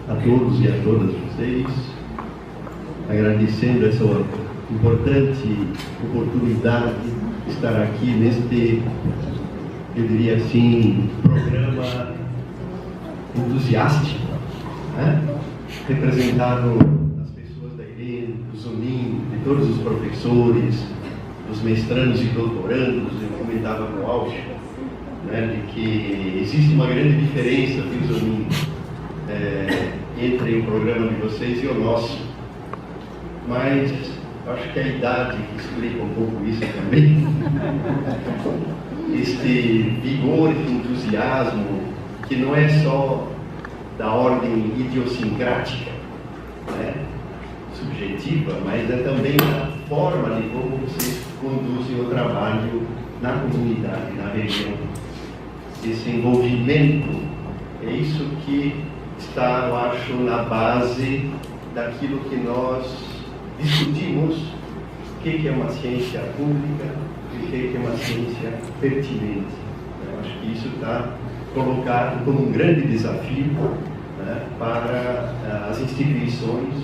a todos e a todas vocês, agradecendo essa importante oportunidade de estar aqui neste, eu diria assim, programa entusiástico, né? Representado nas pessoas da IREN, do Zonin, de todos os professores, dos mestrandos e doutorandos. Eu comentava com o Alch, né, de que existe uma grande diferença, viu, Zonin, entre o programa de vocês e o nosso, mas acho que a idade explica um pouco isso também. Este vigor e entusiasmo que não é só da ordem idiosincrática, né, subjetiva, mas é também a forma de como vocês conduzem o trabalho na comunidade, na região. Esse envolvimento é isso que está, eu acho, na base daquilo que nós discutimos, o que é uma ciência pública e o que é uma ciência pertinente. Eu acho que isso está colocado como um grande desafio, né, para as instituições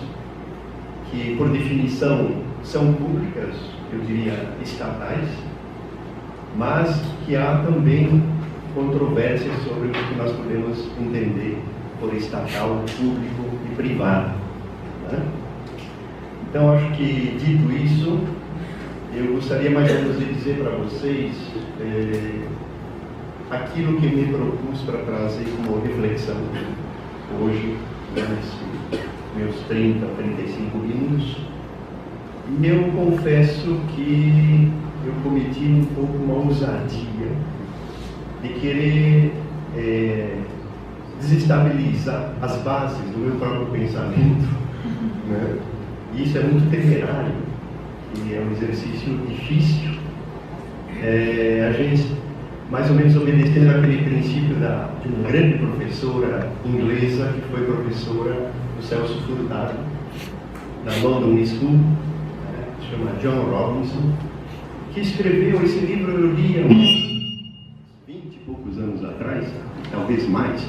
que, por definição, são públicas, eu diria estatais, mas que há também controvérsias sobre o que nós podemos entender por estatal, público e privado, né? Então, acho que, dito isso, eu gostaria mais ou menos de dizer para vocês aquilo que me propus para trazer como reflexão hoje, nesses meus 30, 35 minutos. E eu confesso que eu cometi um pouco uma ousadia de querer desestabilizar as bases do meu próprio pensamento, né? E isso é muito temerário, e é um exercício difícil. A gente, mais ou menos obedecendo aquele princípio de uma grande professora inglesa, que foi professora do Celso Furtado, da London School, se chama John Robinson, que escreveu esse livro. Eu li há uns 20 e poucos anos atrás, talvez mais,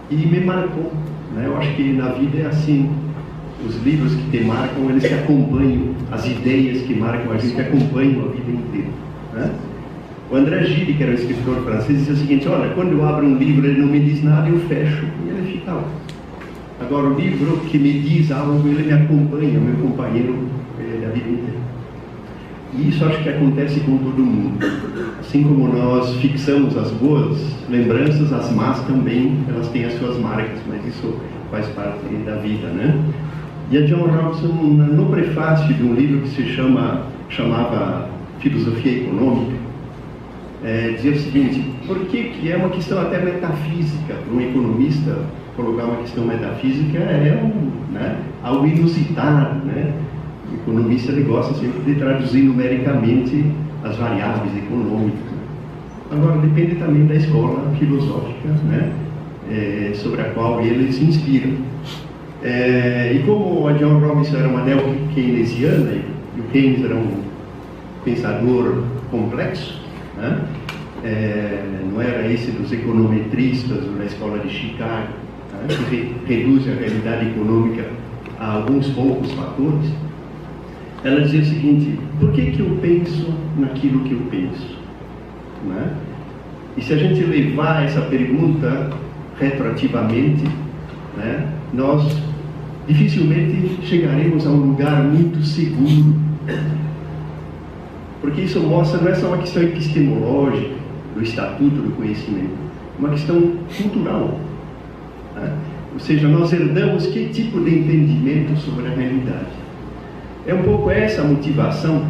e me marcou, né? Eu acho que na vida é assim, os livros que te marcam, eles te acompanham, as ideias que marcam a gente acompanham a vida inteira, né? O André Gide, que era um escritor francês, dizia o seguinte: olha, quando eu abro um livro, ele não me diz nada, eu fecho e ele fica lá. Agora, o livro que me diz algo, ele me acompanha, meu companheiro da vida inteira. E isso acho que acontece com todo mundo. Assim como nós fixamos as boas lembranças, as más também, elas têm as suas marcas, mas isso faz parte da vida, né? E a John Robinson, no prefácio de um livro que se chamava Filosofia Econômica, dizia o seguinte: por que é uma questão até metafísica, para um economista colocar uma questão metafísica né, algo inusitado, né? O economista, ele gosta sempre de traduzir numericamente as variáveis econômicas. Agora, depende também da escola filosófica, né, sobre a qual ele se inspira. E como a John Robinson era uma neo-keynesiana, e o Keynes era um pensador complexo, né, não era esse dos econometristas da escola de Chicago, né, que reduz a realidade econômica a alguns poucos fatores. Ela dizia o seguinte: por que eu penso naquilo que eu penso, né? E se a gente levar essa pergunta retroativamente, né, nós dificilmente chegaremos a um lugar muito seguro, porque isso mostra, não é só uma questão epistemológica do estatuto do conhecimento, é uma questão cultural, né? Ou seja, nós herdamos que tipo de entendimento sobre a realidade. É um pouco essa a motivação,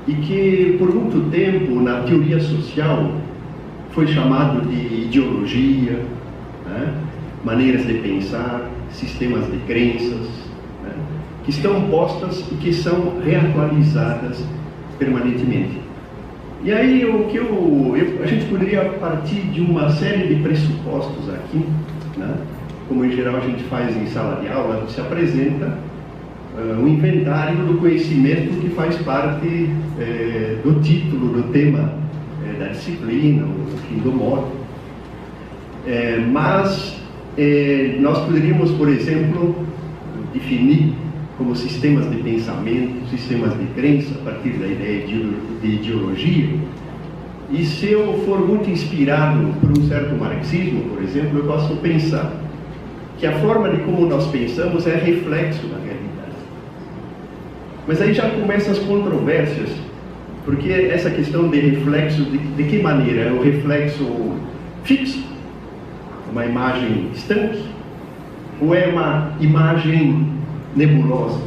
e que por muito tempo na teoria social foi chamado de ideologia, né? Maneiras de pensar, sistemas de crenças, né? Que estão postas e que são reatualizadas permanentemente. E aí a gente poderia partir de uma série de pressupostos aqui, né? Como em geral a gente faz em sala de aula, se apresenta um inventário do conhecimento que faz parte do título, do tema da disciplina, enfim, do modo. Mas nós poderíamos, por exemplo, definir como sistemas de pensamento, sistemas de crença, a partir da ideia de ideologia. E se eu for muito inspirado por um certo marxismo, por exemplo, eu posso pensar que a forma de como nós pensamos é reflexo da realidade. Mas aí já começam as controvérsias, porque essa questão de reflexo, de que maneira? É o reflexo fixo? Uma imagem distante? Ou é uma imagem nebulosa?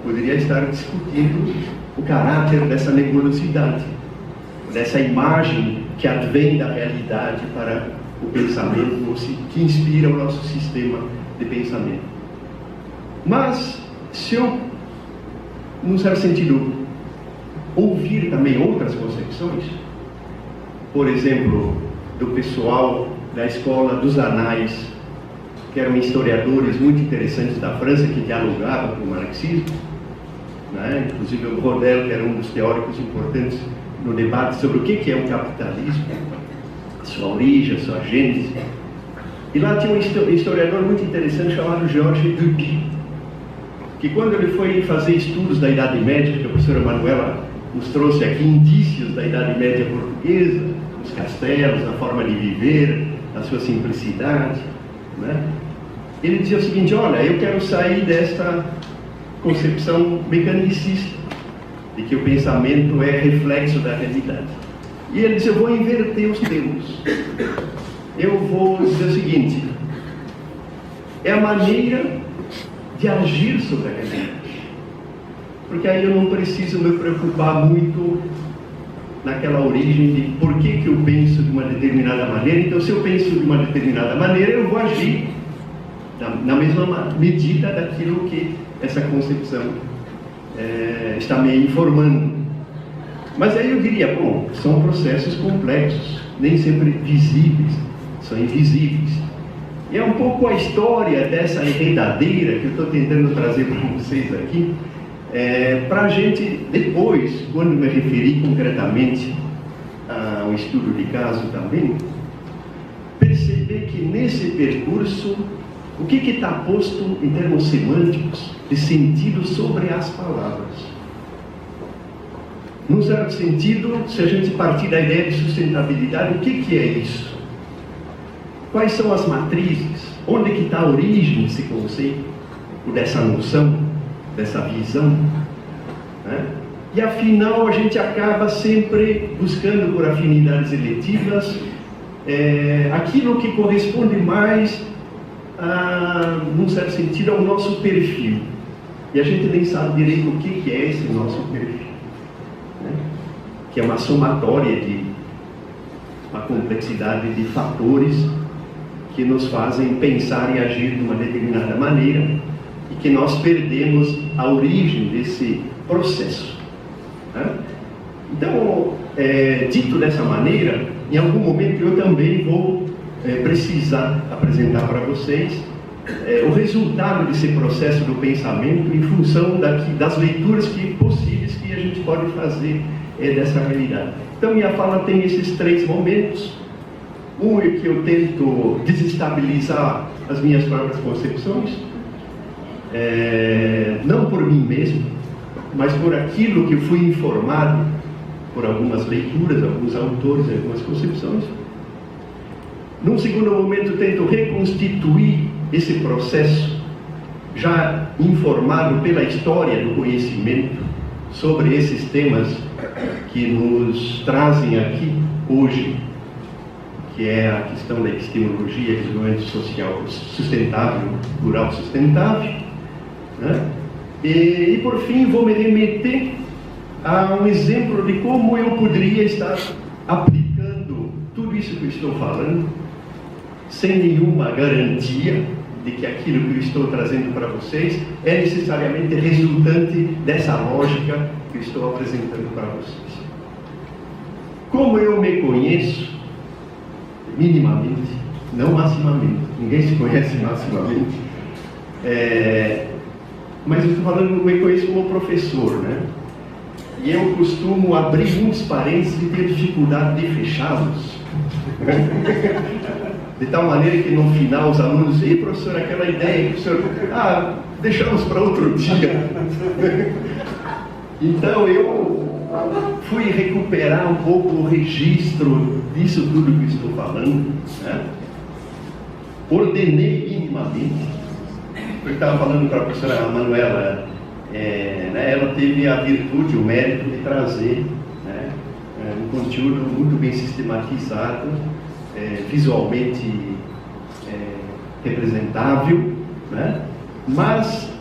Poderia estar discutindo o caráter dessa nebulosidade, dessa imagem que advém da realidade para o pensamento, ou que inspira o nosso sistema de pensamento. Mas, se eu, num certo sentido, ouvir também outras concepções, por exemplo, do pessoal da escola dos Anais, que eram historiadores muito interessantes da França, que dialogavam com o marxismo, né? Inclusive o Rodel, que era um dos teóricos importantes no debate sobre o que é o capitalismo, sua origem, sua gênese. E lá tinha um historiador muito interessante chamado Georges Duby, que quando ele foi fazer estudos da Idade Média, que a professora Manuela nos trouxe aqui indícios da Idade Média portuguesa, os castelos, a forma de viver, a sua simplicidade, né? Ele dizia o seguinte: olha, eu quero sair desta concepção mecanicista de que o pensamento é reflexo da realidade. E ele disse: eu vou inverter os termos. Eu vou dizer o seguinte: é a maneira de agir sobre a realidade. Porque aí eu não preciso me preocupar muito naquela origem de por que eu penso de uma determinada maneira. Então, se eu penso de uma determinada maneira, eu vou agir na mesma medida daquilo que essa concepção está me informando. Mas aí eu diria, bom, são processos complexos, nem sempre visíveis, são invisíveis. E é um pouco a história dessa enredadeira que eu estou tentando trazer para vocês aqui, para a gente, depois, quando me referir concretamente ao estudo de caso também, perceber que nesse percurso, o que está posto em termos semânticos, de sentido sobre as palavras. Num certo sentido, se a gente partir da ideia de sustentabilidade, o que é isso? Quais são as matrizes? Onde que está a origem desse conceito, dessa noção, dessa visão? Né? E afinal, a gente acaba sempre buscando por afinidades eletivas aquilo que corresponde mais, num certo sentido, ao nosso perfil. E a gente nem sabe direito o que é esse nosso perfil, né? Que é uma somatória de uma complexidade de fatores que nos fazem pensar e agir de uma determinada maneira e que nós perdemos a origem desse processo, né? Então, dito dessa maneira, em algum momento eu também vou precisar apresentar para vocês o resultado desse processo do pensamento em função das leituras possíveis que a gente pode fazer dessa realidade. Então, minha fala tem esses três momentos. Um é que eu tento desestabilizar as minhas próprias concepções, não por mim mesmo, mas por aquilo que fui informado por algumas leituras, alguns autores, algumas concepções. Num segundo momento, tento reconstituir esse processo, já informado pela história do conhecimento sobre esses temas que nos trazem aqui hoje, que é a questão da epistemologia, desenvolvimento social sustentável, rural sustentável, né? E por fim, vou me remeter a um exemplo de como eu poderia estar aplicando tudo isso que eu estou falando, sem nenhuma garantia de que aquilo que eu estou trazendo para vocês é necessariamente resultante dessa lógica que eu estou apresentando para vocês. Como eu me conheço, minimamente, não maximamente, ninguém se conhece maximamente, mas eu estou falando, eu me conheço como professor, né? E eu costumo abrir muitos parênteses e ter dificuldade de fechá-los. de tal maneira que no final os alunos dizem: "E professor, aquela ideia que o senhor... deixamos para outro dia." Então eu fui recuperar um pouco o registro disso tudo que estou falando, né? Ordenei minimamente. Eu estava falando para a professora Manuela, ela teve a virtude, o mérito de trazer, né, um conteúdo muito bem sistematizado, visualmente representável, né? Mas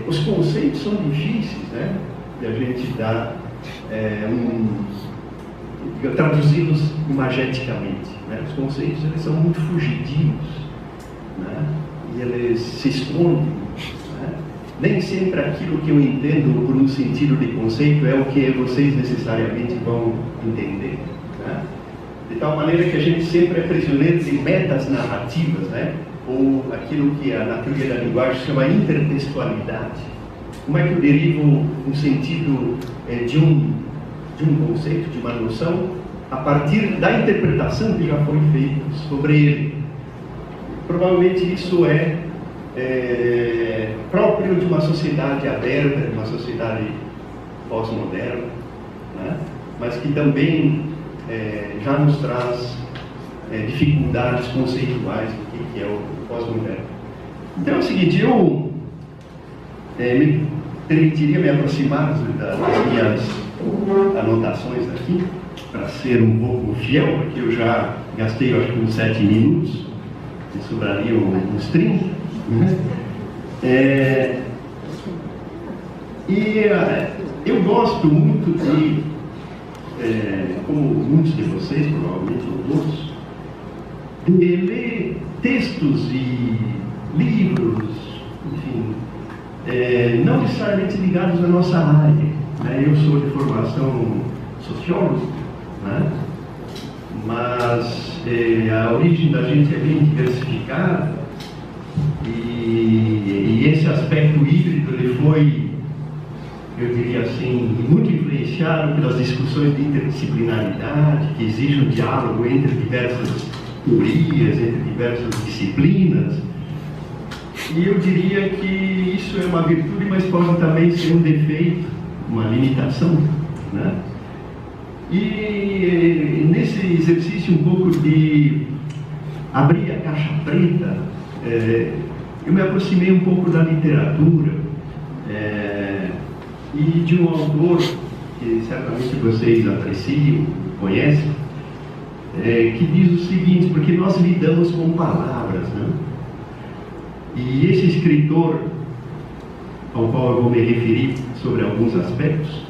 os conceitos são difíceis, né, de a gente dar traduzi-los imageticamente, né? Os conceitos, eles são muito fugidios, né? E eles se escondem, né? Nem sempre aquilo que eu entendo por um sentido de conceito é o que vocês necessariamente vão entender, né? De tal maneira que a gente sempre é prisioneiro de metas narrativas, né? Ou aquilo que na teoria da linguagem se chama intertextualidade. Como é que eu derivo um sentido de um conceito, de uma noção, a partir da interpretação que já foi feita sobre ele? Provavelmente isso é próprio de uma sociedade aberta, de uma sociedade pós-moderna, né? Mas que também já nos traz dificuldades conceituais do que é o pós-moderno. Então é o seguinte, eu me permitiria me aproximar das minhas anotações aqui, para ser um pouco fiel, porque eu já gastei, acho que uns 7 minutos, e sobrariam uns 30, né? Eu gosto muito de, como muitos de vocês, provavelmente, ou todos, de ler textos e livros, enfim, não necessariamente ligados à nossa área, né? Eu sou de formação sociólogo, né? Mas a origem da gente é bem diversificada, e esse aspecto híbrido ele foi, eu diria assim, muito influenciado pelas discussões de interdisciplinaridade, que exigem um diálogo entre diversas teorias, entre diversas disciplinas. E eu diria que isso é uma virtude, mas pode também ser um defeito, uma limitação, né? E nesse exercício um pouco de abrir a caixa preta, eu me aproximei um pouco da literatura e de um autor que certamente vocês apreciam, conhecem, que diz o seguinte, porque nós lidamos com palavras, né? E esse escritor, ao qual eu vou me referir sobre alguns aspectos,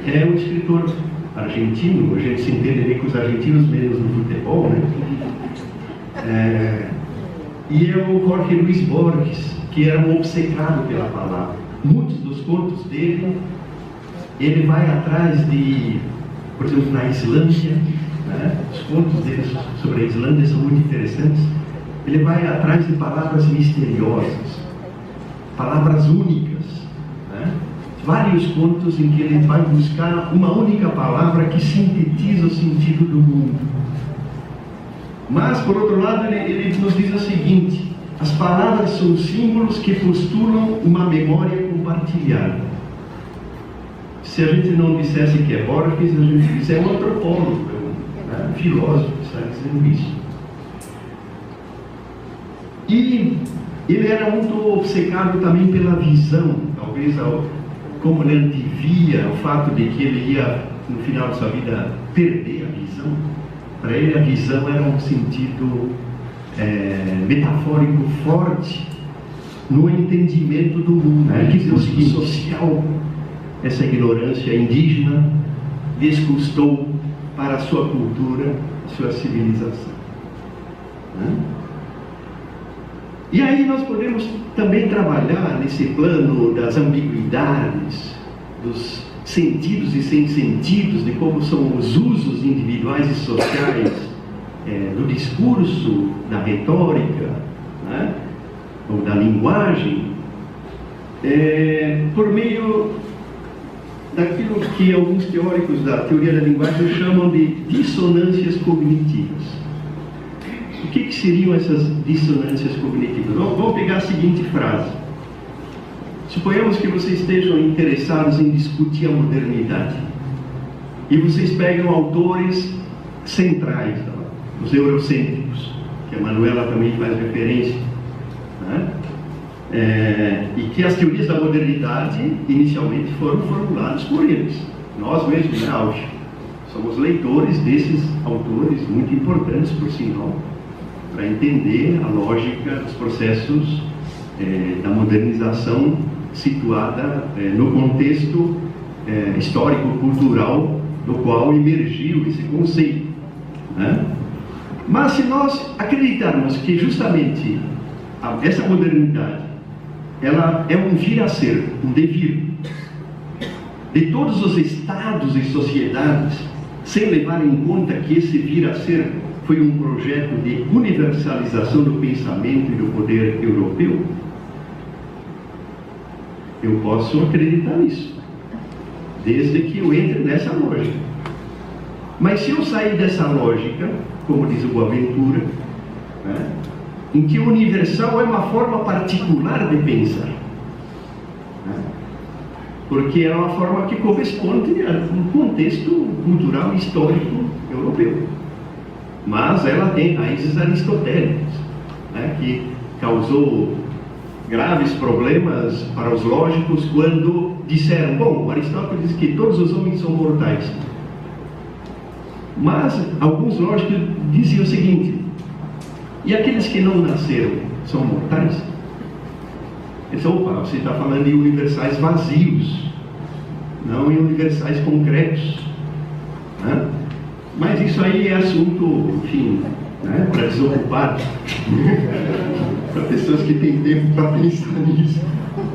é um escritor argentino. A gente se entenderia com os argentinos menos no futebol, né? E é o Jorge Luis Borges, que era um obcecado pela palavra. Muitos dos contos dele, ele vai atrás de, por exemplo, na Islândia, né? Os contos dele sobre a Islândia são muito interessantes. Ele vai atrás de palavras misteriosas, palavras únicas, né? Vários contos em que ele vai buscar uma única palavra que sintetiza o sentido do mundo. Mas, por outro lado, ele nos diz o seguinte: as palavras são símbolos que postulam uma memória compartilhada. Se a gente não dissesse que é Borges, a gente disse é um antropólogo, um filósofo que está dizendo isso. E ele era muito obcecado também pela visão, talvez como ele antevia o fato de que ele ia, no final de sua vida, perder a visão. Para ele a visão era um sentido metafórico forte no entendimento do mundo, que o seguinte: social, essa ignorância indígena descustou para a sua cultura, sua civilização, né? E aí nós podemos também trabalhar nesse plano das ambiguidades, dos sentidos e sem sentidos, de como são os usos individuais e sociais do discurso, da retórica, né? Ou da linguagem, por meio daquilo que alguns teóricos da teoria da linguagem chamam de dissonâncias cognitivas. O que seriam essas dissonâncias cognitivas? Vamos pegar a seguinte frase. Suponhamos que vocês estejam interessados em discutir a modernidade e vocês pegam autores centrais, os eurocêntricos, que a Manuela também faz referência, né? E que as teorias da modernidade inicialmente foram formuladas por eles. Nós mesmos, né, Alch, somos leitores desses autores muito importantes, por sinal, para entender a lógica dos processos da modernização situada no contexto histórico-cultural do qual emergiu esse conceito, né? Mas se nós acreditarmos que justamente essa modernidade ela é um vir a ser, um devir de todos os estados e sociedades, sem levar em conta que esse vir a ser foi um projeto de universalização do pensamento e do poder europeu, eu posso acreditar nisso, desde que eu entre nessa lógica. Mas se eu sair dessa lógica, como diz o Boaventura, né, em que o universal é uma forma particular de pensar, né, porque é uma forma que corresponde a um contexto cultural e histórico europeu, mas ela tem raízes aristotélicas, né, que causou graves problemas para os lógicos quando disseram, bom, Aristóteles diz que todos os homens são mortais, mas alguns lógicos diziam o seguinte: e aqueles que não nasceram são mortais? Eles dizem, opa, você está falando em universais vazios, não em universais concretos, né? Mas isso aí é assunto, enfim, né, para desocupados, para pessoas que têm tempo para pensar nisso.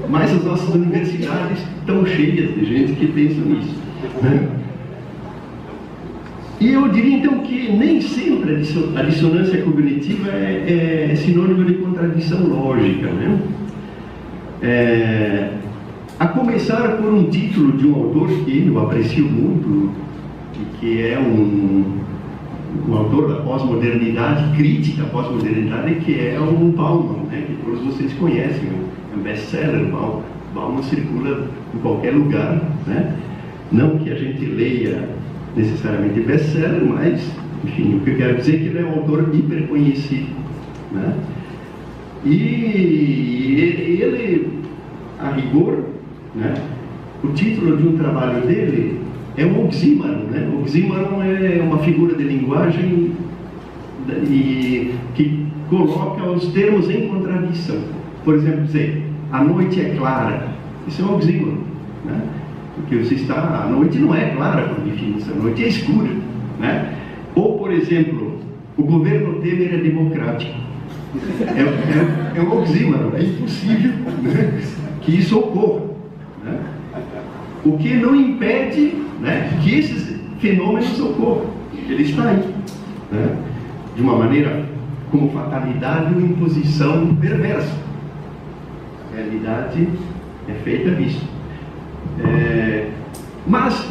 Mas as nossas universidades estão cheias de gente que pensa nisso, né? E eu diria então que nem sempre a dissonância cognitiva é sinônimo de contradição lógica, né? A começar por um título de um autor que eu aprecio muito, e que é um autor da pós-modernidade, crítica à pós-modernidade, que é o Bauman, né? Que todos vocês conhecem, é um best-seller. Bauman circula em qualquer lugar, né? Não que a gente leia necessariamente best-seller, mas, enfim, o que eu quero dizer é que ele é um autor hiper conhecido, né? E ele, a rigor, né, o título de um trabalho dele é um oxímoron, né? O oxímoron é uma figura de linguagem que coloca os termos em contradição. Por exemplo, dizer, a noite é clara, isso é um oxímoron, né? Porque você está, a noite não é clara por definição, a noite é escura, né? Ou, por exemplo, o governo Temer é democrático. É um oxímoron, é impossível, né, que isso ocorra, né? O que não impede, né, que esses fenômenos ocorram. Ele está aí, né, de uma maneira como fatalidade ou imposição perversa. A realidade é feita disso. Mas,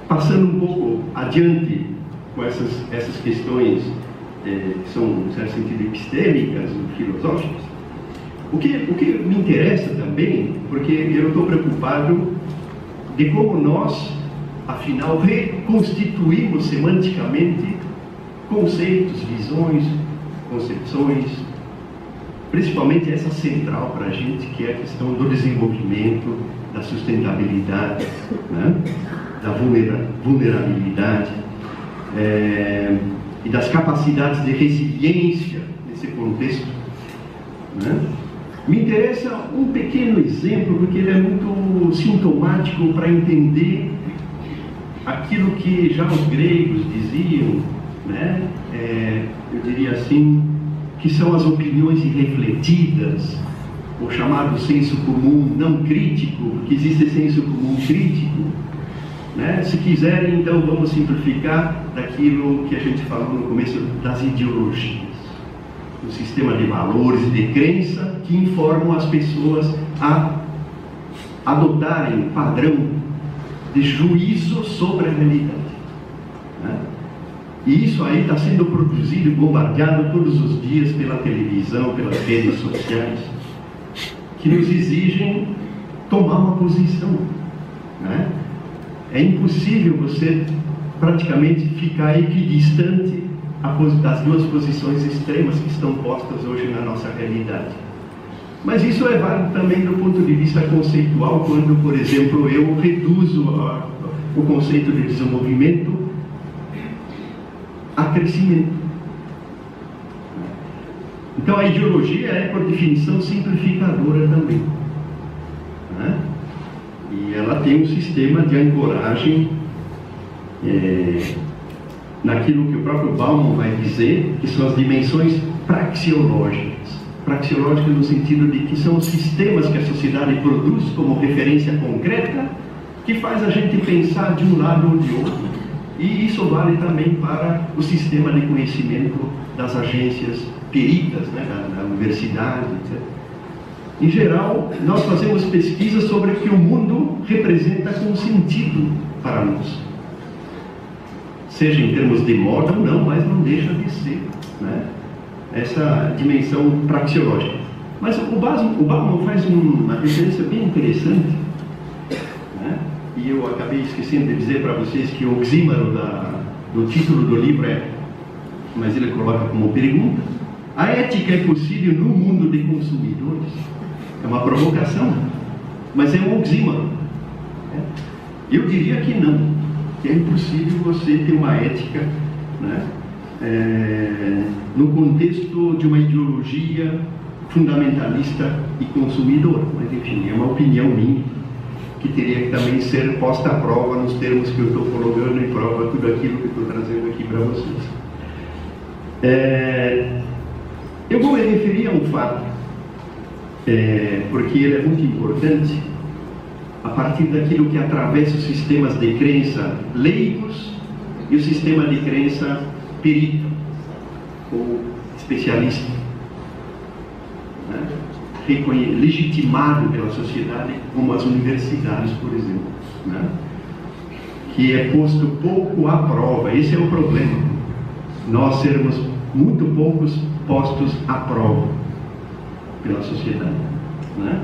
passando um pouco adiante com essas questões que são, em certo sentido, epistêmicas ou filosóficas, o que me interessa também, porque eu estou preocupado de como nós, afinal, reconstituímos semanticamente conceitos, visões, concepções, principalmente essa central para a gente, que é a questão do desenvolvimento, da sustentabilidade, né, da vulnerabilidade, e das capacidades de resiliência nesse contexto, né? Me interessa um pequeno exemplo, porque ele é muito sintomático para entender aquilo que já os gregos diziam, né? Eu diria assim, que são as opiniões irrefletidas, o chamado senso comum não crítico, porque existe senso comum crítico, né? Se quiserem, então vamos simplificar daquilo que a gente falou no começo das ideologias, um sistema de valores e de crença que informam as pessoas a adotarem padrão de juízo sobre a realidade, né? E isso aí está sendo produzido e bombardeado todos os dias pela televisão, pelas redes sociais, que nos exigem tomar uma posição, né? É impossível você praticamente ficar equidistante das duas posições extremas que estão postas hoje na nossa realidade. Mas isso é válido também do ponto de vista conceitual, quando, por exemplo, eu reduzo o conceito de desenvolvimento a crescimento. Então a ideologia é, por definição, simplificadora também, né? E ela tem um sistema de ancoragem naquilo que o próprio Bauman vai dizer, que são as dimensões praxeológicas. Praxeológicas no sentido de que são os sistemas que a sociedade produz como referência concreta, que faz a gente pensar de um lado ou de outro. E isso vale também para o sistema de conhecimento das agências peritas, né, da universidade, etc. Em geral, nós fazemos pesquisas sobre o que o mundo representa como sentido para nós. Seja em termos de moda ou não, mas não deixa de ser, né, essa dimensão praxeológica. Mas o Bauman faz uma referência bem interessante, né, e eu acabei esquecendo de dizer para vocês que o oxímoro do título do livro mas ele coloca como pergunta: a ética é possível no mundo de consumidores? É uma provocação, mas é um oxímoro. Eu diria que não, que é impossível você ter uma ética, né, no contexto de uma ideologia fundamentalista e consumidora. Mas enfim, é uma opinião minha, que teria que também ser posta à prova nos termos que eu estou colocando em prova tudo aquilo que estou trazendo aqui para vocês. Eu vou me referir a um fato, porque ele é muito importante, a partir daquilo que atravessa os sistemas de crença leigos e o sistema de crença perito, ou especialista, né, legitimado pela sociedade, como as universidades, por exemplo, né, que é posto pouco à prova. Esse é o problema, nós sermos muito poucos postos à prova pela sociedade, né?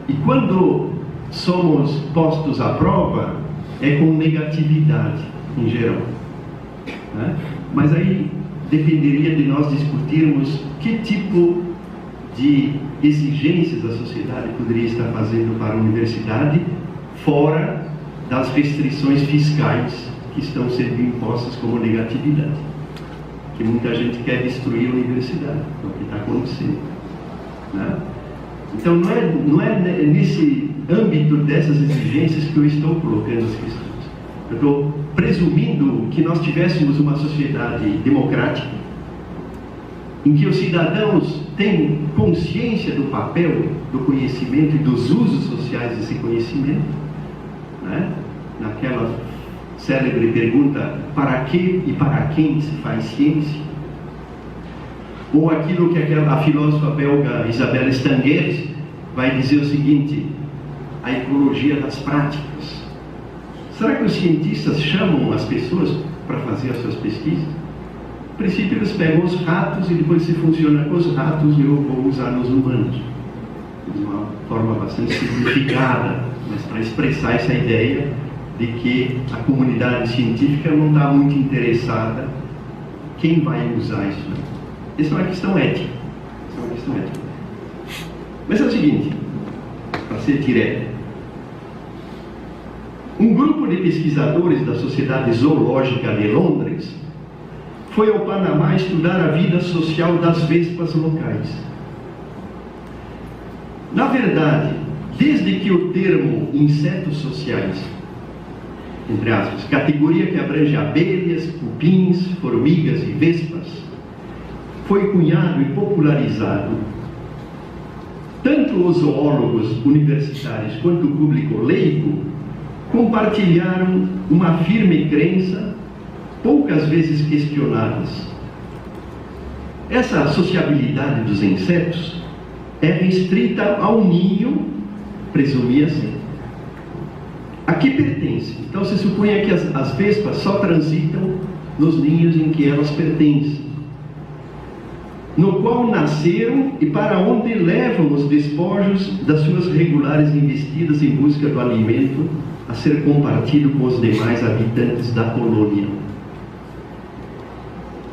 E quando somos postos à prova, é com negatividade em geral, né? Mas aí dependeria de nós discutirmos que tipo de exigências a sociedade poderia estar fazendo para a universidade, fora das restrições fiscais que estão sendo impostas como negatividade. Que muita gente quer destruir a universidade, é o que está acontecendo, né? Então não é nesse âmbito dessas exigências que eu estou colocando as questões. Eu estou presumindo que nós tivéssemos uma sociedade democrática em que os cidadãos têm consciência do papel do conhecimento e dos usos sociais desse conhecimento, né? Naquela célebre pergunta: para que e para quem se faz ciência? Ou aquilo que a filósofa belga Isabelle Stengers vai dizer o seguinte: a ecologia das práticas. Será que os cientistas chamam as pessoas para fazer as suas pesquisas? A princípio eles pegam os ratos e depois, se funciona com os ratos, eu vou usar nos humanos, de uma forma bastante simplificada, mas para expressar essa ideia de que a comunidade científica não está muito interessada quem vai usar isso, né? Essa é uma questão ética. Mas é o seguinte, para ser direto, um grupo de pesquisadores da Sociedade Zoológica de Londres foi ao Panamá estudar a vida social das vespas locais. Na verdade, desde que o termo insetos sociais, entre aspas, categoria que abrange abelhas, cupins, formigas e vespas, foi cunhado e popularizado, tanto os zoólogos universitários quanto o público leigo compartilharam uma firme crença, poucas vezes questionadas. Essa sociabilidade dos insetos é restrita ao ninho, presumia-se, a que pertence. Então se supunha que as vespas só transitam nos ninhos em que elas pertencem, no qual nasceram e para onde levam os despojos das suas regulares investidas em busca do alimento a ser compartido com os demais habitantes da colônia.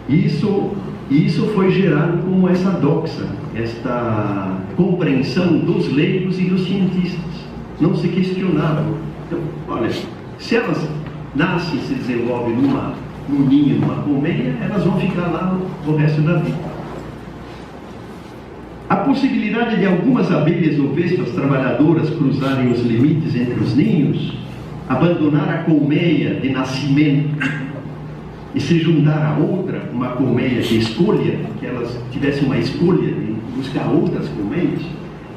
Isso foi gerado como essa doxa, esta compreensão dos leigos e dos cientistas. Não se questionavam. Então, olha, se elas nascem e se desenvolvem num ninho, numa colmeia, elas vão ficar lá o resto da vida. A possibilidade de algumas abelhas ou vespas trabalhadoras cruzarem os limites entre os ninhos, abandonar a colmeia de nascimento e se juntar a outra, uma colmeia de escolha, que elas tivessem uma escolha de buscar outras colmeias,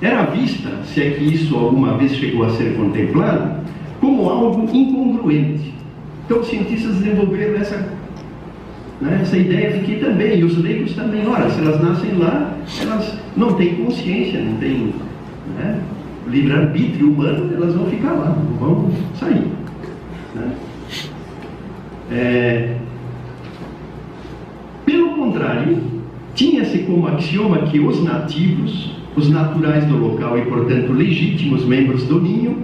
era vista, se é que isso alguma vez chegou a ser contemplado, como algo incongruente. Então os cientistas desenvolveram essa ideia de que também, e os leigos também, ora, se elas nascem lá, elas não têm consciência, não têm livre-arbítrio humano, elas vão ficar lá, não vão sair. Pelo contrário, tinha-se como axioma que os nativos, os naturais do local e, portanto, legítimos membros do ninho,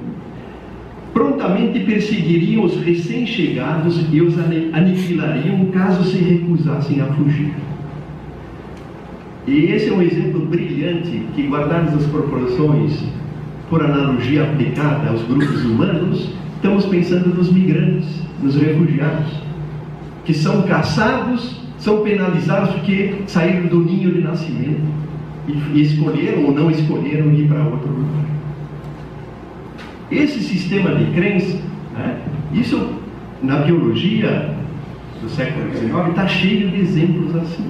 prontamente perseguiriam os recém-chegados e os aniquilariam caso se recusassem a fugir. E esse é um exemplo brilhante que, guardadas as proporções, por analogia aplicada aos grupos humanos, estamos pensando nos migrantes, nos refugiados, que são caçados, são penalizados porque saíram do ninho de nascimento e escolheram ou não escolheram ir para outro lugar. Esse sistema de crença, isso na biologia do século XIX está cheio de exemplos assim.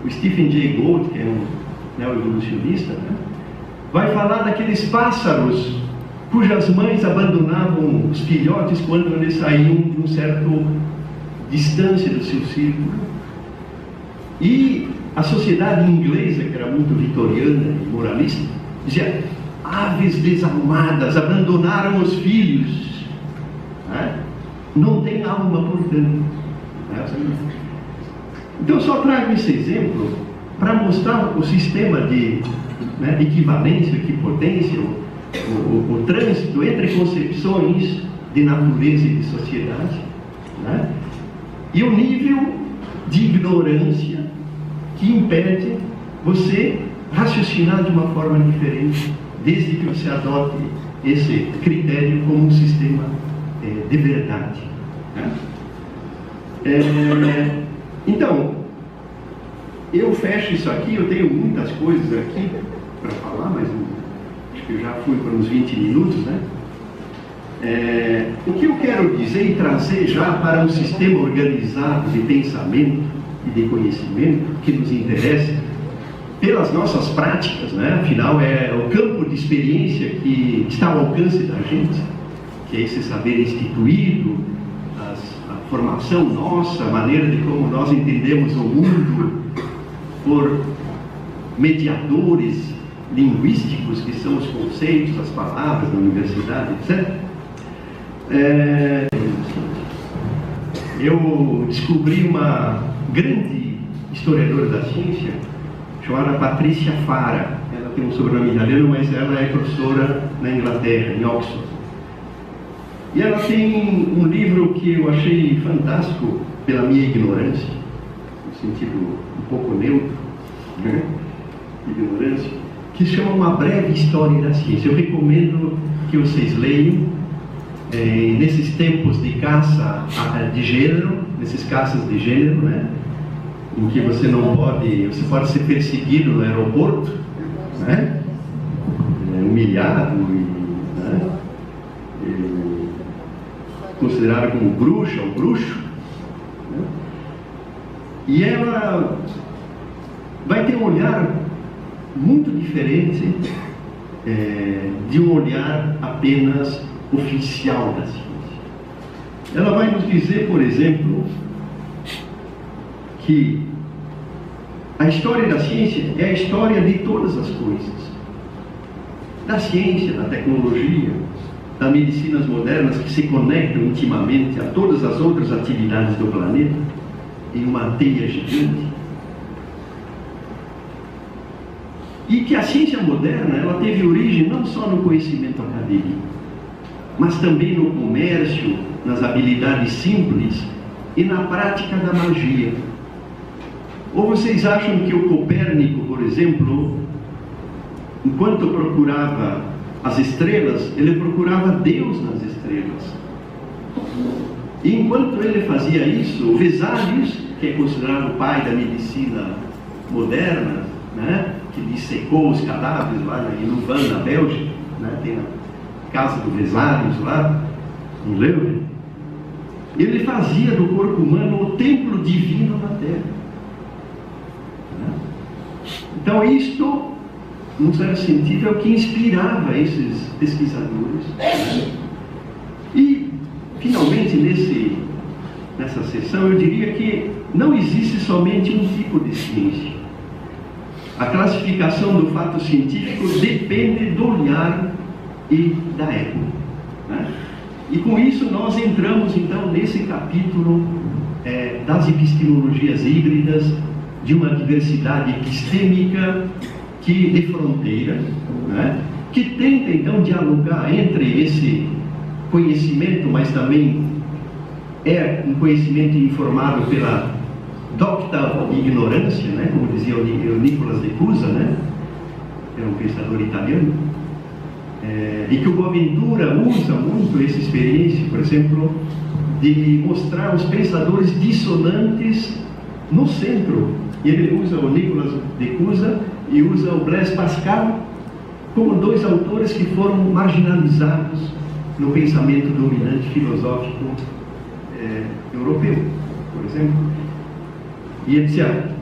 O Stephen Jay Gould, que é um neoevolucionista, vai falar daqueles pássaros cujas mães abandonavam os filhotes quando eles saíam de um certo distância do seu círculo. E a sociedade inglesa, que era muito vitoriana e moralista, dizia: aves desalmadas abandonaram os filhos, não tem alma, portanto. Então, eu só trago esse exemplo para mostrar o sistema de equivalência, equipotência, o trânsito entre concepções de natureza e de sociedade, e o nível de ignorância que impede você raciocinar de uma forma diferente, desde que você adote esse critério como um sistema de verdade. Então, eu fecho isso aqui. Eu tenho muitas coisas aqui para falar, mas acho que eu já fui para uns 20 minutos, o que eu quero dizer e trazer já para um sistema organizado de pensamento e de conhecimento que nos interessa pelas nossas práticas, afinal é o campo de experiência que está ao alcance da gente, que é esse saber instituído, a formação nossa, a maneira de como nós entendemos o mundo por mediadores linguísticos, que são os conceitos, as palavras da universidade, etc. Eu descobri uma grande historiadora da ciência chamada Patrícia Farah. Ela tem um sobrenome italiano, mas ela é professora na Inglaterra, em Oxford. E ela tem um livro que eu achei fantástico pela minha ignorância, no sentido um pouco neutro, ignorância, que se chama Uma Breve História da Ciência. Eu recomendo que vocês leiam. Nesses tempos de caça de gênero, nesses caças de gênero, em que você pode ser perseguido no aeroporto, humilhado e considerado como bruxa ou bruxo, e ela vai ter um olhar muito diferente de um olhar apenas oficial da ciência. Ela vai nos dizer, por exemplo, que a história da ciência é a história de todas as coisas, da ciência, da tecnologia, das medicinas modernas que se conectam intimamente a todas as outras atividades do planeta em uma teia gigante. E que a ciência moderna, ela teve origem não só no conhecimento acadêmico, mas também no comércio, nas habilidades simples e na prática da magia. Ou vocês acham que o Copérnico, por exemplo, enquanto procurava as estrelas, ele procurava Deus nas estrelas? E enquanto ele fazia isso, o Vesalius, que é considerado o pai da medicina moderna, né, que dissecou os cadáveres lá em Louvain, na Bélgica, né, tem a casa do Vesalius lá, em Leuven, ele fazia do corpo humano o templo divino na Terra. Então isto, num certo sentido, é o que inspirava esses pesquisadores. E, finalmente, nessa sessão, eu diria que não existe somente um tipo de ciência. A classificação do fato científico depende do olhar e da época, né? E com isso nós entramos, então, nesse capítulo das epistemologias híbridas, de uma diversidade epistêmica de fronteira, né, que tenta então dialogar entre esse conhecimento, mas também é um conhecimento informado pela docta ignorância, né, como dizia o Nicolas de Cusa, né, que era um pensador italiano, e que o Boaventura usa muito essa experiência, por exemplo, de mostrar os pensadores dissonantes no centro. E ele usa o Nicolas de Cusa e usa o Blaise Pascal como dois autores que foram marginalizados no pensamento dominante filosófico europeu, por exemplo. E ele dizia,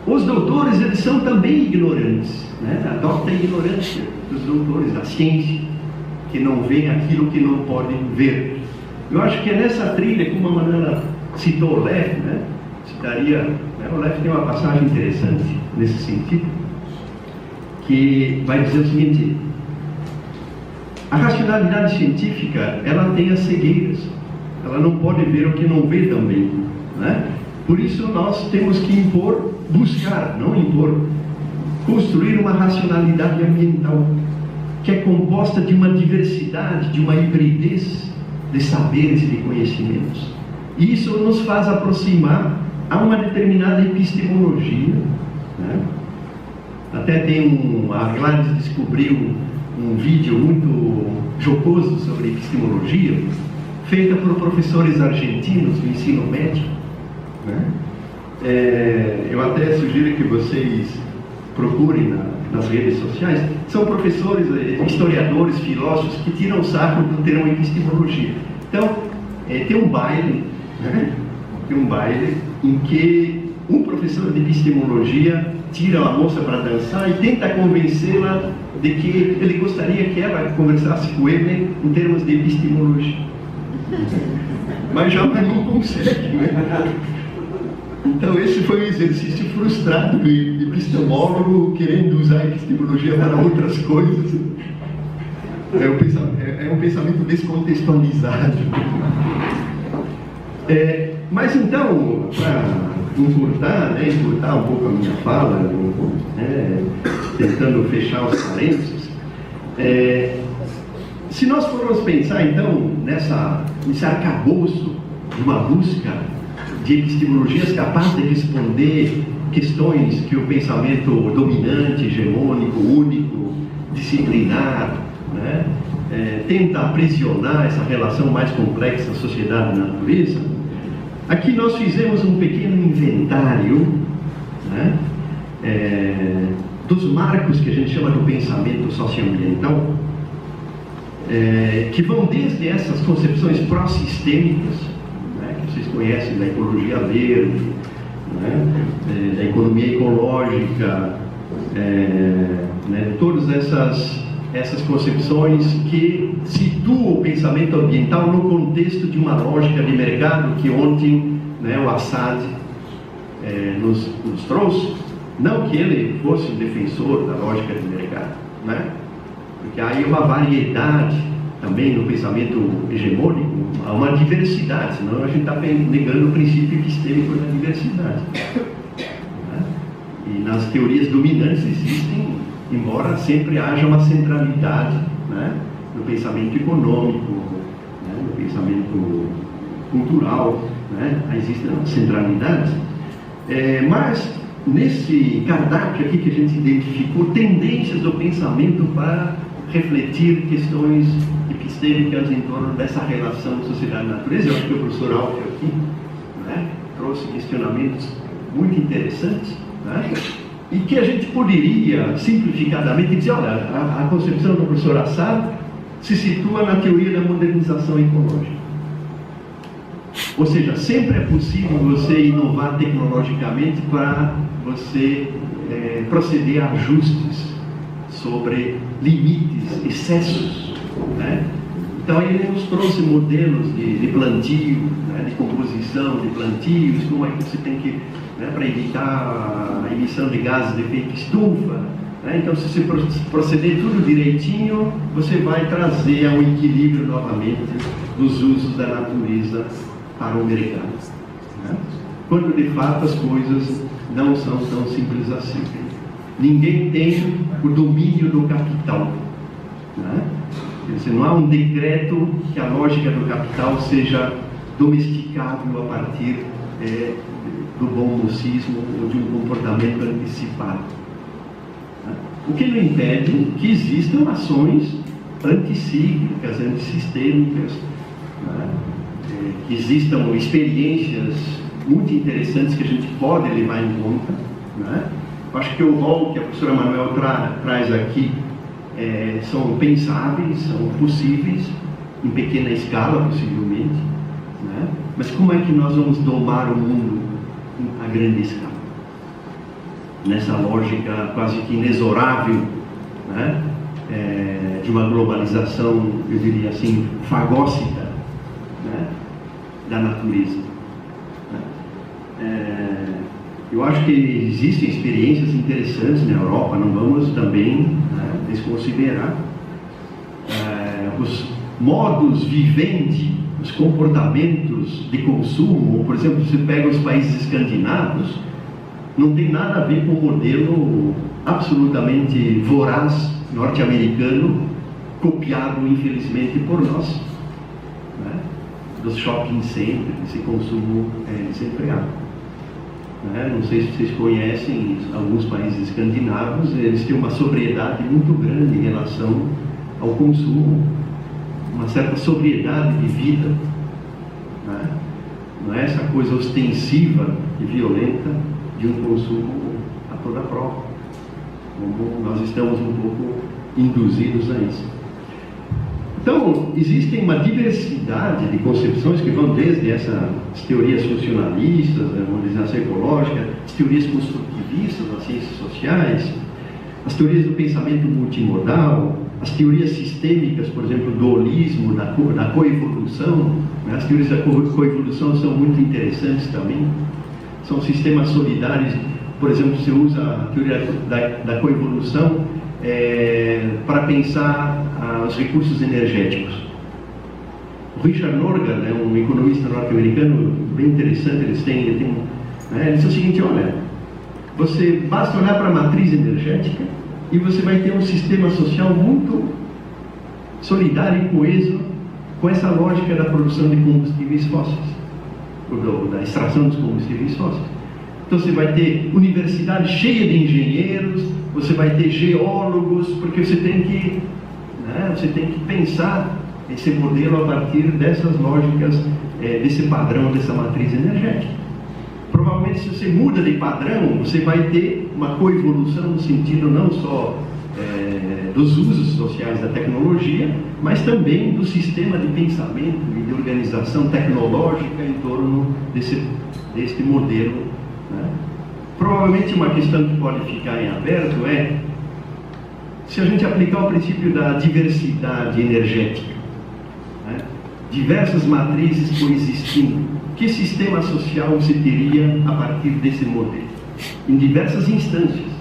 os doutores, eles são também ignorantes, né? Adopta a ignorância dos doutores, da ciência, que não vê aquilo que não podem ver. Eu acho que é nessa trilha, como a Manana citou o Leff, né? O Leff tem uma passagem interessante nesse sentido, que vai dizer o seguinte: a racionalidade científica, ela tem as cegueiras, ela não pode ver o que não vê também, né? Por isso nós temos que buscar, não impor, construir uma racionalidade ambiental, que é composta de uma diversidade, de uma hibridez de saberes e de conhecimentos. E isso nos faz aproximar a uma determinada epistemologia, né? Até tem a Gladys descobriu um vídeo muito jocoso sobre epistemologia, feita por professores argentinos do ensino médio, né? Eu até sugiro que vocês procurem nas redes sociais. São professores, historiadores, filósofos que tiram sarro do termo epistemologia. Então, tem um baile, né? Tem um baile em que um professor de epistemologia tira a moça para dançar e tenta convencê-la de que ele gostaria que ela conversasse com ele em termos de epistemologia. Mas jamais não consegue, né? Então esse foi um exercício frustrado de epistemólogo querendo usar a epistemologia para outras coisas. É um pensamento descontextualizado. Mas então, para encurtar um pouco a minha fala, tentando fechar os parênteses, se nós formos pensar então nesse arcabouço de uma busca de epistemologias capazes de responder questões que o pensamento dominante, hegemônico, único, disciplinar, né, tenta aprisionar essa relação mais complexa sociedade e natureza, aqui nós fizemos um pequeno inventário, né, dos marcos que a gente chama do pensamento socioambiental, que vão desde essas concepções pró-sistêmicas, né, que vocês conhecem, da ecologia verde, né, da economia ecológica, né, todas essas concepções que situam o pensamento ambiental no contexto de uma lógica de mercado que ontem, né, o Assad nos trouxe. Não que ele fosse um defensor da lógica de mercado, né? Porque há aí uma variedade também no pensamento hegemônico, há uma diversidade, senão a gente está negando o princípio epistêmico da diversidade. Né? E nas teorias dominantes existem, embora sempre haja uma centralidade, né, no pensamento econômico, né, no pensamento cultural, né, existem centralidades. Mas nesse cardápio aqui que a gente identificou tendências do pensamento para refletir questões epistêmicas em torno dessa relação sociedade-natureza. Eu acho que o professor Alfio aqui, né, trouxe questionamentos muito interessantes, né, e que a gente poderia simplificadamente dizer, olha, a concepção do professor Assad se situa na teoria da modernização ecológica. Ou seja, sempre é possível você inovar tecnologicamente para você proceder a ajustes sobre limites, excessos, né? Então ele nos trouxe modelos de plantio, né, de composição de plantios, como é que você tem que, né, para evitar a emissão de gases de efeito estufa, né? Então se você proceder tudo direitinho, você vai trazer ao equilíbrio novamente dos usos da natureza para o mercado, né? Quando de fato as coisas não são tão simples assim. Ninguém tem o domínio do capital, né? Quer dizer, não há um decreto que a lógica do capital seja domesticável a partir do bom mocismo ou de um comportamento antecipado, né? O que não impede que existam ações anticíclicas, antissistêmicas, né? Que existam experiências muito interessantes que a gente pode levar em conta, né? Acho que o rol que a professora Manuel traz aqui são pensáveis, são possíveis, em pequena escala, possivelmente, né? Mas como é que nós vamos domar o mundo a grande escala? Nessa lógica quase que inexorável, né? De uma globalização, eu diria assim, fagócita, né, da natureza. Eu acho que existem experiências interessantes na Europa, não vamos também, né, desconsiderar os modos vivendi, os comportamentos de consumo. Por exemplo, você pega os países escandinavos, não tem nada a ver com o modelo absolutamente voraz norte-americano, copiado infelizmente por nós, né, dos shopping centers, esse consumo desenfreado. Não sei se vocês conhecem alguns países escandinavos, eles têm uma sobriedade muito grande em relação ao consumo, uma certa sobriedade de vida, né? Não é essa coisa ostensiva e violenta de um consumo a toda prova, como nós estamos um pouco induzidos a isso. Então, existe uma diversidade de concepções que vão desde essas teorias funcionalistas, da modernização ecológica, as teorias construtivistas das ciências sociais, as teorias do pensamento multimodal, as teorias sistêmicas, por exemplo, do holismo, da coevolução, né? As teorias da coevolução são muito interessantes também, são sistemas solidários. Por exemplo, você usa a teoria da coevolução para pensar os recursos energéticos. O Richard Norgan, né, um economista norte-americano bem interessante, ele diz o seguinte: olha, você basta olhar para a matriz energética e você vai ter um sistema social muito solidário e coeso com essa lógica da produção de combustíveis fósseis, da extração dos combustíveis fósseis. Então você vai ter universidade cheia de engenheiros, você vai ter geólogos, porque você tem que pensar esse modelo a partir dessas lógicas, desse padrão, dessa matriz energética. Provavelmente, se você muda de padrão, você vai ter uma coevolução no sentido não só dos usos sociais da tecnologia, mas também do sistema de pensamento e de organização tecnológica em torno deste modelo, né? Provavelmente uma questão que pode ficar em aberto se a gente aplicar o princípio da diversidade energética, né? Diversas matrizes coexistindo, que sistema social você teria a partir desse modelo? Em diversas instâncias,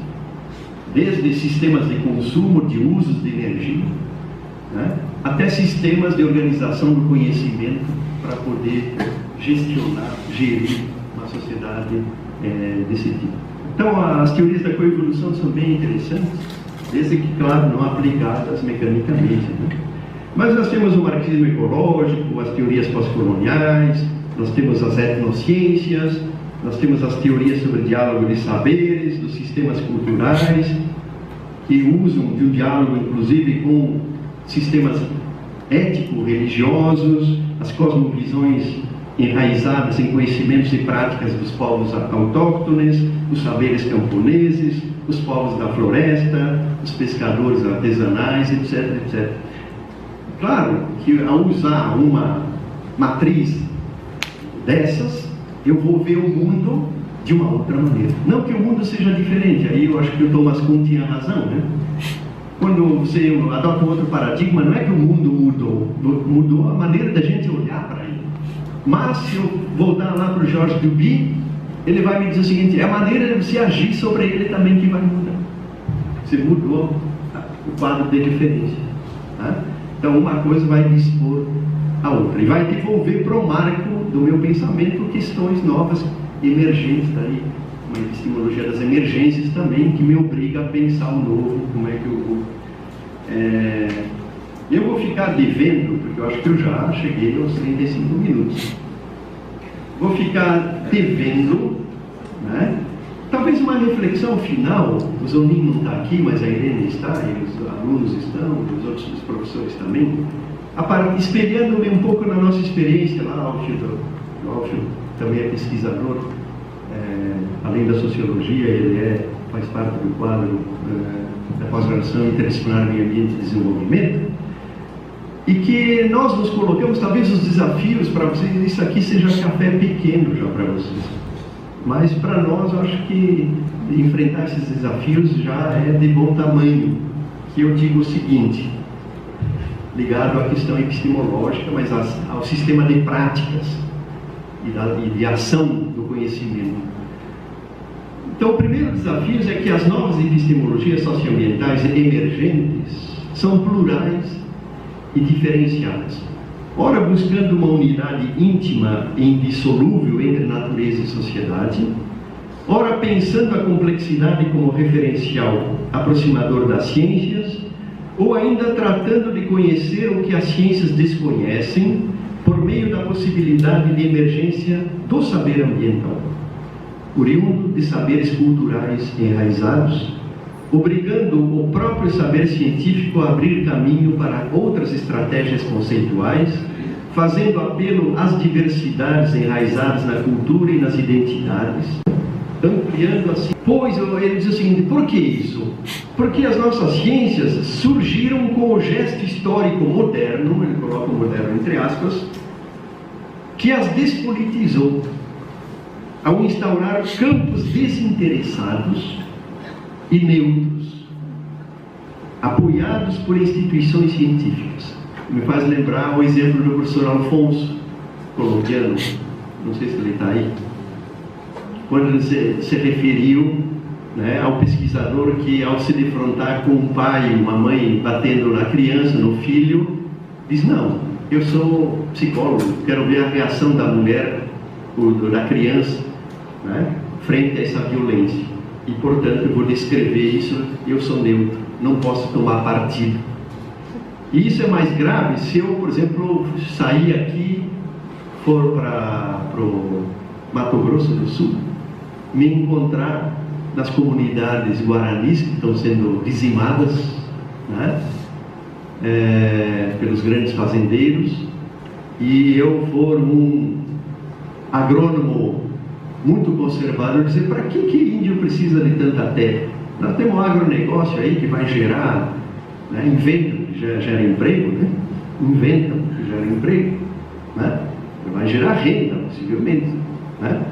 desde sistemas de consumo, de usos de energia, né? até sistemas de organização do conhecimento para poder gestionar, gerir uma sociedade desse tipo. Então, as teorias da coevolução são bem interessantes, desde que, claro, não aplicadas mecanicamente, né? Mas nós temos o marxismo ecológico, as teorias pós-coloniais, nós temos as etnociências, nós temos as teorias sobre diálogo de saberes, dos sistemas culturais, que usam de um diálogo, inclusive, com sistemas ético-religiosos, as cosmovisões enraizadas em conhecimentos e práticas dos povos autóctones, os saberes camponeses, os povos da floresta, os pescadores artesanais, etc, etc. Claro que ao usar uma matriz dessas, eu vou ver o mundo de uma outra maneira. Não que o mundo seja diferente, aí eu acho que o Thomas Kuhn tinha razão, né? Quando você adota um outro paradigma, não é que o mundo mudou a maneira da gente olhar para ele. Mas se eu voltar lá para o Georges Duby, ele vai me dizer o seguinte: é a maneira de você agir sobre ele também que vai mudar. Você mudou o quadro de referência, tá? Então uma coisa vai dispor a outra e vai devolver para o marco do meu pensamento questões novas, emergentes daí, uma epistemologia das emergências também, que me obriga a pensar o novo, como é que eu vou. Eu vou ficar devendo, porque eu acho que eu já cheguei aos 35 minutos. Vou ficar devendo, né? Talvez uma reflexão final. O Zonin não está aqui, mas a Irene está, e os alunos estão, e os outros professores também, espelhando-me um pouco na nossa experiência lá. O Alfio também é pesquisador, além da sociologia, ele faz parte do quadro da pós-graduação interdisciplinar em ambiente de desenvolvimento, e que nós nos colocamos, talvez os desafios para vocês, isso aqui seja café pequeno já para vocês, mas para nós eu acho que enfrentar esses desafios já é de bom tamanho, que eu digo o seguinte, ligado à questão epistemológica, mas ao sistema de práticas e de ação do conhecimento. Então, o primeiro desafio é que as novas epistemologias socioambientais emergentes são plurais e diferenciadas, ora buscando uma unidade íntima e indissolúvel entre natureza e sociedade, ora pensando a complexidade como referencial aproximador das ciências, ou ainda tratando de conhecer o que as ciências desconhecem por meio da possibilidade de emergência do saber ambiental, oriundo de saberes culturais enraizados, obrigando o próprio saber científico a abrir caminho para outras estratégias conceituais, fazendo apelo às diversidades enraizadas na cultura e nas identidades, ampliando assim. Pois ele diz o seguinte: por que isso? Porque as nossas ciências surgiram com o gesto histórico moderno, ele coloca o moderno entre aspas, que as despolitizou, ao instaurar campos desinteressados e neutros, apoiados por instituições científicas. Me faz lembrar o exemplo do professor Alfonso, colombiano, não sei se ele está aí, quando ele se referiu, né, ao pesquisador que, ao se defrontar com um pai e uma mãe batendo na criança, no filho, diz: não, eu sou psicólogo, quero ver a reação da mulher, da criança, né, frente a essa violência, e portanto eu vou descrever isso. Eu sou neutro, não posso tomar partido. E isso é mais grave se eu, por exemplo, sair aqui, for para o Mato Grosso do Sul, me encontrar nas comunidades guaranis que estão sendo dizimadas, né, pelos grandes fazendeiros, e eu for um agrônomo muito conservador, dizer: para que índio precisa de tanta terra? Nós temos um agronegócio aí que vai gerar, né, inventam que gera emprego, né? Inventam que gera emprego, né? Vai gerar renda, possivelmente, né?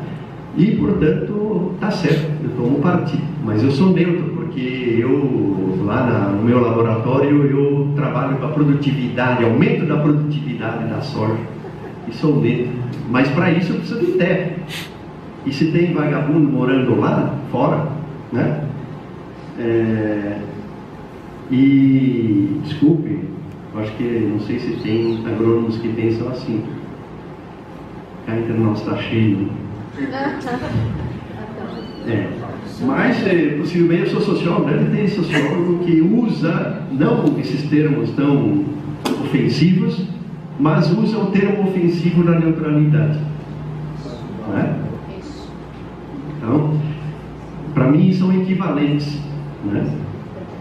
E, portanto, está certo, eu tomo partido, mas eu sou neutro, porque eu, lá no meu laboratório, eu trabalho com a produtividade, aumento da produtividade da soja, e sou neutro, mas para isso eu preciso de terra. E se tem vagabundo morando lá fora, né? E, desculpe, Eu acho que, não sei se tem agrônomos que pensam assim. Cá entre nós está cheio. Mas, possivelmente, eu sou sociólogo, deve ter sociólogo que usa, não esses termos tão ofensivos, mas usa o termo ofensivo da neutralidade. Não é? Então, para mim, são equivalentes. Né?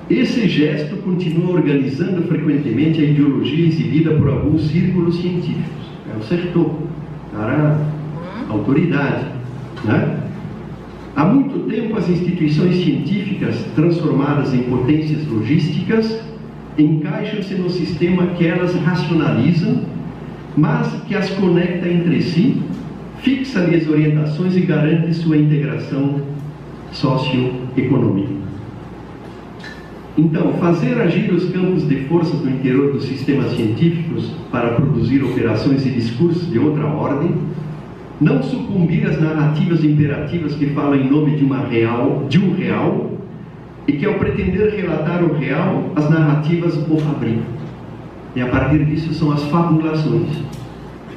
Esse gesto continua organizando frequentemente a ideologia exibida por alguns círculos científicos. É o sertor, para a autoridade. Né? Há muito tempo, as instituições científicas, transformadas em potências logísticas, encaixam-se no sistema que elas racionalizam, mas que as conecta entre si, fixa-lhe as orientações e garante sua integração socioeconômica. Então, fazer agir os campos de força do interior dos sistemas científicos para produzir operações e discursos de outra ordem, não sucumbir às narrativas imperativas que falam em nome de um real, e que, ao pretender relatar o real, as narrativas o fabricam. E a partir disso são as fabulações.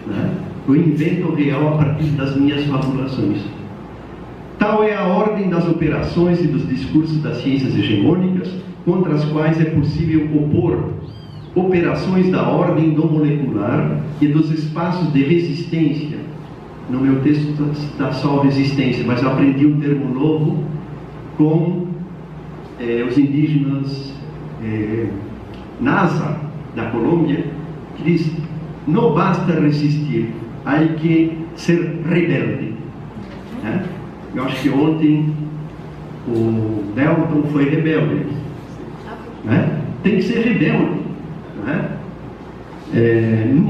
Né? Eu invento o real a partir das minhas fabulações. Tal é a ordem das operações e dos discursos das ciências hegemônicas, contra as quais é possível opor operações da ordem do molecular e dos espaços de resistência. No meu texto está só resistência, mas eu aprendi um termo novo com os indígenas Nasa, da Colômbia, que diz: não basta resistir, há que ser rebelde. Né? Eu acho que ontem o Delton foi rebelde. Né? Tem que ser rebelde. Né?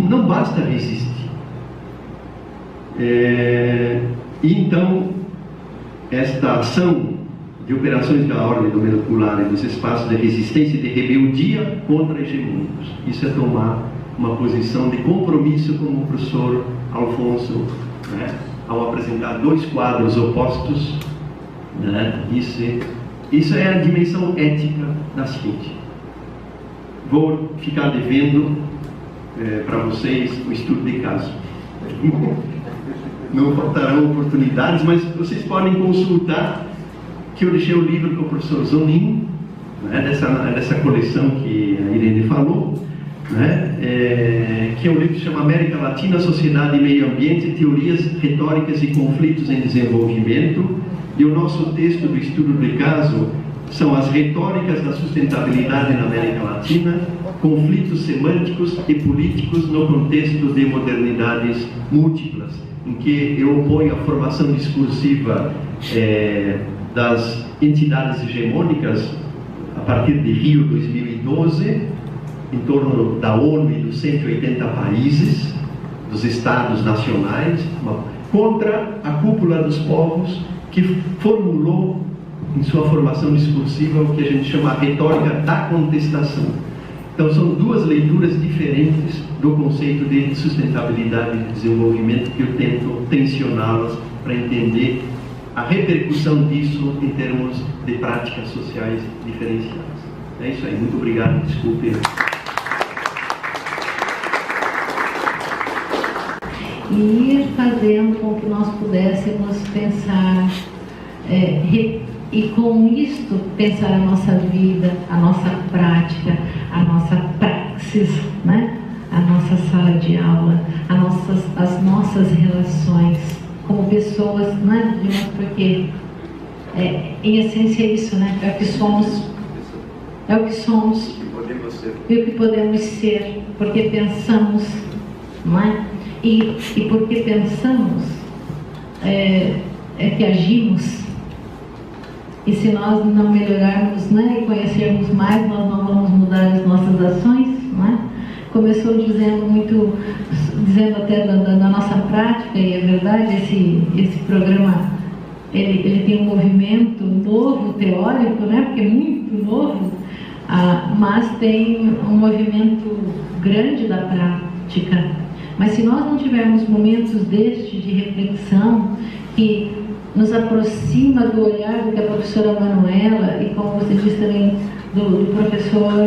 Não basta resistir. E então, esta ação de operações da ordem do molecular e dos espaços de resistência e de rebeldia contra hegemônicos. Isso é tomar uma posição de compromisso, como o professor Alfonso, né, ao apresentar dois quadros opostos. Né, isso é a dimensão ética da ciência. Vou ficar devendo para vocês o estudo de caso. Não faltarão oportunidades, mas vocês podem consultar, que eu deixei o livro com o professor Zonin, né, dessa coleção que a Irene falou, né, que é um livro que se chama América Latina, Sociedade e Meio Ambiente, Teorias Retóricas e Conflitos em Desenvolvimento, e o nosso texto do estudo de caso são as retóricas da sustentabilidade na América Latina, conflitos semânticos e políticos no contexto de modernidades múltiplas, em que eu oponho a formação discursiva das entidades hegemônicas a partir de Rio 2012, em torno da ONU e dos 180 países, dos estados nacionais, contra a cúpula dos povos, que formulou em sua formação discursiva o que a gente chama a retórica da contestação. Então são duas leituras diferentes do conceito de sustentabilidade e desenvolvimento, que eu tento tensioná-las para entender a repercussão disso em termos de práticas sociais diferenciadas. É isso aí, muito obrigado, desculpe. E ir fazendo com que nós pudéssemos pensar, e com isto pensar a nossa vida, a nossa prática, a nossa praxis, né? A nossa sala de aula, as nossas relações como pessoas, né? Porque em essência é isso, né? É o que somos, e o que podemos ser, porque pensamos, não é? E porque pensamos é que agimos. E se nós não melhorarmos, né, e conhecermos mais, nós não vamos mudar as nossas ações, não é? Começou dizendo até da nossa prática, e é verdade, esse programa, ele tem um movimento novo, teórico, né, porque é muito novo, mas tem um movimento grande da prática. Mas se nós não tivermos momentos destes de reflexão, que nos aproxima do olhar da professora Manuela, e como você disse também, do professor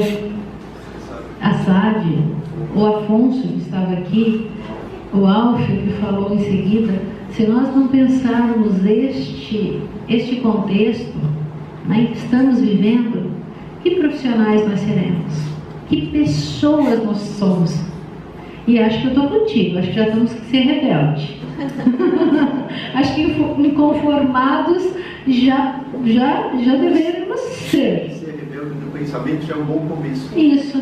Assad, o Afonso que estava aqui, o Alfio que falou em seguida, se nós não pensarmos este contexto, né, em que estamos vivendo, que profissionais nós seremos? Que pessoas nós somos? E acho que eu estou contigo, acho que já temos que ser rebeldes. Acho que inconformados já deveríamos ser. Ser rebelde no pensamento já é um bom começo. Isso,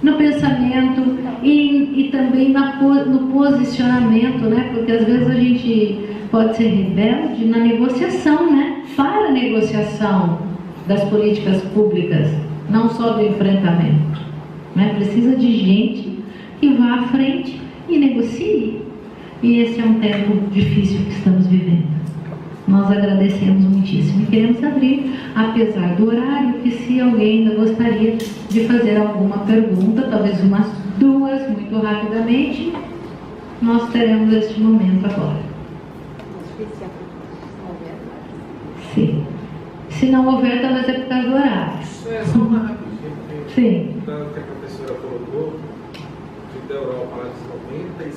no pensamento e também no posicionamento, né? Porque às vezes a gente pode ser rebelde na negociação, né? Para a negociação das políticas públicas, não só do enfrentamento, né? Precisa de gente que vá à frente e negocie. E esse é um tempo difícil que estamos vivendo. Nós agradecemos muitíssimo e queremos abrir, apesar do horário, que se alguém ainda gostaria de fazer alguma pergunta, talvez umas duas, muito rapidamente, nós teremos este momento agora. Sim. Se não houver, talvez é por causa do horário. É só uma rapidinha. Sim. Que a professora colocou, que da Europa lá dos 90